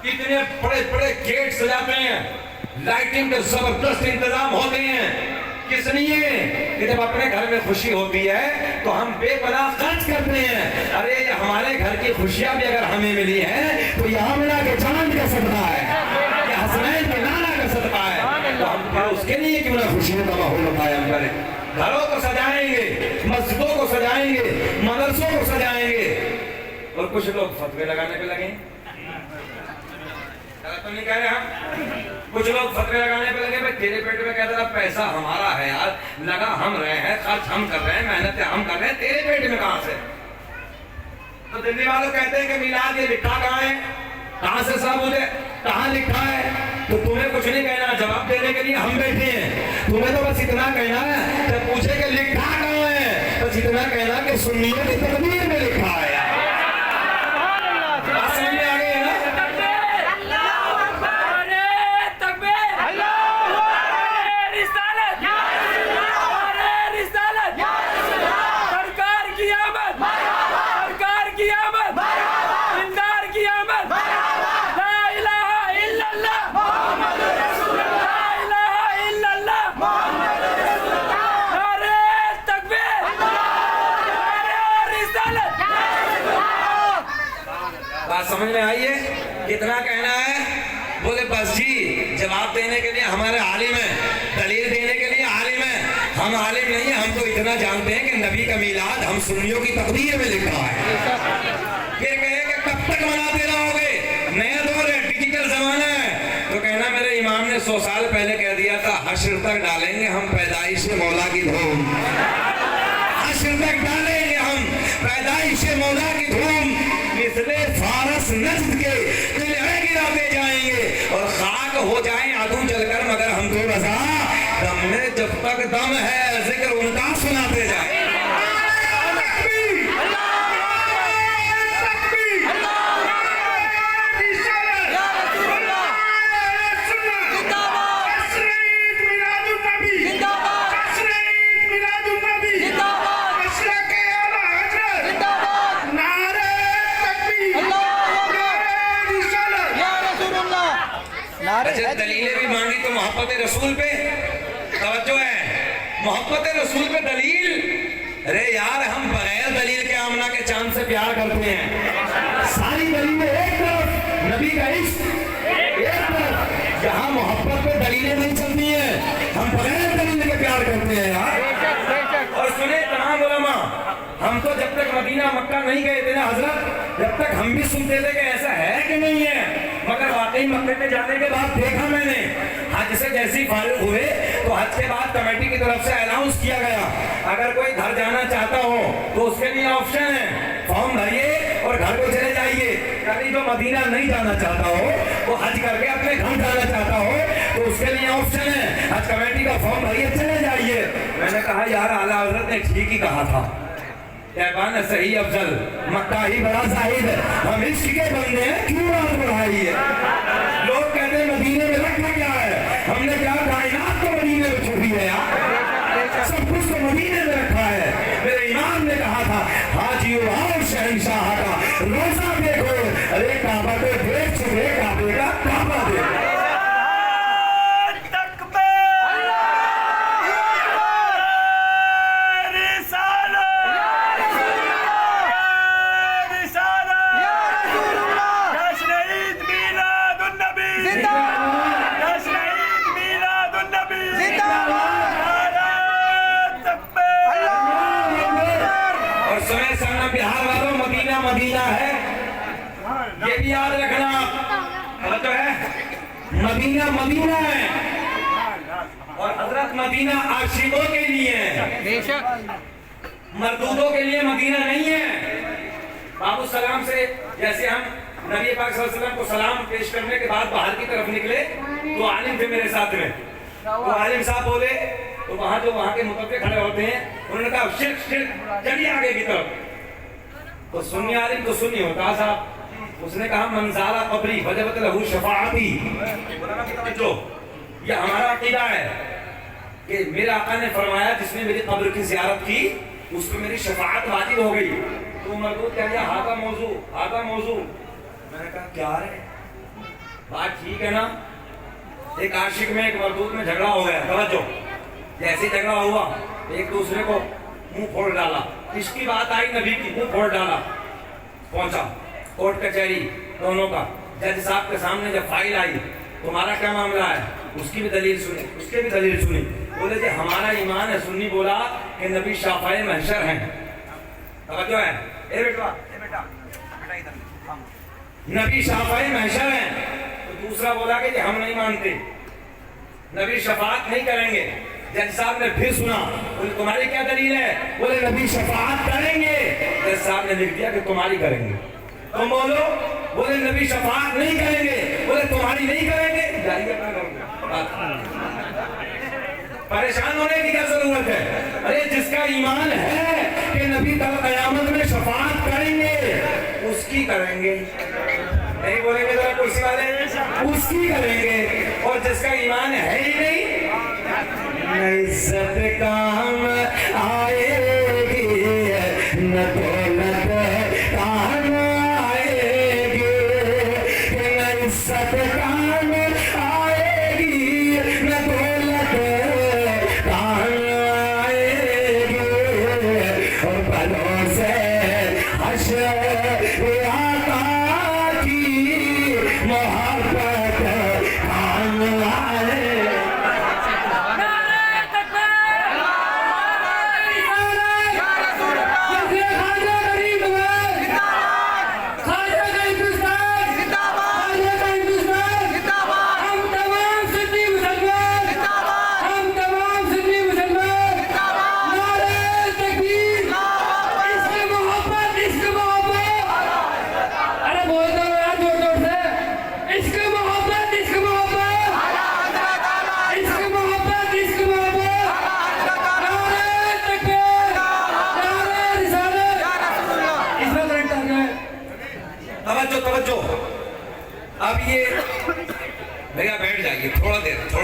कितने बड़े बड़े गेट सजाते हैं, लाइटिंग के जबरदस्त इंतजाम होते हैं। किस लिए? कि जब अपने घर में खुशी होती है तो हम बेपनाह खर्च करते हैं। अरे हमारे घर की खुशियां भी अगर हमें मिली है तो यहाँ मिला के चांद का सदका है, हसनैन के नाना का सदका है, तो हम क्या उसके लिए क्यों ना खुशियों का माहौल कायम करें। घरों को सजाएंगे, मस्जिदों को सजाएंगे, मदरसों को सजाएंगे, और कुछ लोग फतवे लगाने पे लगे। तो नहीं कह रहे हम, कुछ लोग फतवे लगाने पे लगे, भाई तेरे पेट में कहता पैसा हमारा है यार, लगा हम रहे हैं, खर्च हम कर रहे हैं, मेहनत हम कर रहे हैं, तेरे पेट में कहां से। तो दिल्ली वालों कहते हैं कि मिलाद ये लिखा कहाँ है, कहां से साहब मुझे कहां लिखा है। तो तुम्हें कुछ नहीं कहना, जवाब देने के लिए हम बैठे हैं। तुम्हें तो बस इतना कहना है, जब पूछे कि लिखा कहाँ है, बस इतना कहना कि सुन्नियों की तकदीर में लिखा है। समझ में आई है? कितना कहना है? बोले बस जी, जवाब देने के लिए हमारे आलिम है, दलील देने के लिए आलिम है। हम आलिम नहीं है, हम तो इतना जानते हैं कि नबी का मीलाद हम सुन्नियों की तकदीर में लिखा है। फिर कहे कि कब तक मनाते रहोगे, नया दौर है, डिजिटल जमाना है। तो कहना मेरे इमाम ने 100 साल पहले कह दिया था, हश्र तक डालेंगे हम पैदाइश मौला की धूम, हश्र तक डालेंगे हम पैदाइश मौला की धूम। इसलिए फारस नस्ल के किले गिराते जाएंगे और खाक हो जाएं आदू जलकर, मगर हम तो रजा दम में जब तक दम है जिक्र उनका सुनाते जाए। दलीलें भी मांगी तो मोहब्बत रसूल पे तवज्जो है, मोहब्बत रसूल पे दलील। अरे यार हम बगैर दलील के आमना के चांद से प्यार करते हैं। सारी दलीलें एक तरफ, नबी का इश्क एक तरफ, जहां मोहब्बत पे दलीलें नहीं चलती हैं, हम बगैर दलील के प्यार करते हैं यार। और सुने तमाम उलमा, हम तो जब तक मदीना मक्का नहीं गए थे ना हजरत, जब तक हम भी सुनते थे कि ऐसा है कि नहीं है, मगर वाकई मक्के में जाने के बाद देखा मैंने, हज से जैसे ही फारिग हुए तो हज के बाद कमेटी की तरफ से अनाउंस किया गया, अगर कोई घर जाना चाहता हो तो उसके लिए ऑप्शन है, फॉर्म भरिए और घर को चले जाइए। कभी जो मदीना नहीं जाना चाहता हो, वो हज करके अपने घर जाना चाहता हो तो उसके लिए ऑप्शन है, हज कमेटी का फॉर्म भरिए चले जाइए। मैंने कहा यार आला हजरत ने ठीक ही कहा था, कहबान सही अफजल मक्का ही बड़ा साहिब है, हम इश्क के बंदे हैं, क्यों बात बढ़ाई है। लोग कहते हैं मदीने में रखा क्या है, हमने क्या कायनात को मदीने में छुपी है यार, सब कुछ तो मदीने में रखा है। मेरे इमाम ने कहा था, हाजियों आओ शहंशाह का रोजा देखो, अरे काबा को देख चुके, काबे का काबा देखो। बिहार वालों मदीना मदीना है, ये भी याद रखना, तो है मदीना मदीना है, और हजरत मदीना आशिकों के लिए है, मरदूदों के लिए मदीना नहीं है। बाबू सलाम से जैसे हम नबी पाक सल्लल्लाहु अलैहि वसल्लम को सलाम पेश करने के बाद बाहर की तरफ निकले तो आलिम थे मेरे साथ में, तो आलिम साहब बोले, तो वहां जो वहां के मुतब्बिक खड़े होते हैं उन्होंने कहा शिर्क शिर्क, चलिए आगे की तरफ। तो सुन्नी आलिम तो सुन्नी होता साहब, उसने कहा मंजारा कब्री वजबत लहू शफाअती, जो ये हमारा अकीदा है कि मेरे आका ने फरमाया जिसने मेरी कब्र की ज़ियारत की उसको मेरी शफाअत वाजिब हो गई। तो मरदूद कह दिया हादा मौजू हादा मौजू। मैंने कहा क्या है, बात ठीक है ना? एक आशिक में एक मरदूत में झगड़ा हो गया, तवज्जो। जैसे झगड़ा हुआ एक दूसरे को मुंह फोड़ डाला, इसकी बात आई नबी की, मुंह फोड़ डाला। पहुंचा कोर्ट कचहरी दोनों का, जज साहब के सामने जब फाइल आई, तुम्हारा क्या मामला है, उसकी भी दलील सुनी, उसके भी दलील सुनी। बोले कि हमारा ईमान है। सुन्नी बोला कि नबी शाफ़ाए महशर हैं। तवज्जो है? ए बेटा नबी शाफ़ाए महशर हैं। तो दूसरा बोला कि हम नहीं मानते, नबी शफाअत नहीं करेंगे। जज साहब ने फिर सुना, बोले तुम्हारी क्या दलील है? बोले नबी शफाअत करेंगे। जज साहब ने लिख दिया कि तुम्हारी करेंगे। तुम बोलो। बोले नबी शफाअत नहीं करेंगे। बोले तुम्हारी नहीं करेंगे। परेशान होने की क्या जरूरत है? अरे जिसका ईमान है कि नबी कल क़यामत में शफाअत करेंगे, उसकी करेंगे। नहीं बोलेंगे जरा कुर्सी वाले, उसकी करेंगे। और जिसका ईमान है ही नहीं, इज्जत काम आएगी न दौलत काम आएगी, न इज्जत काम आएगी न दौलत काम आएगी। और बलों से हश्र आका की मोहब्बत काम आएगी। तवज्जो। अब ये भैया बैठ जाइए थोड़ा देर, थोड़ी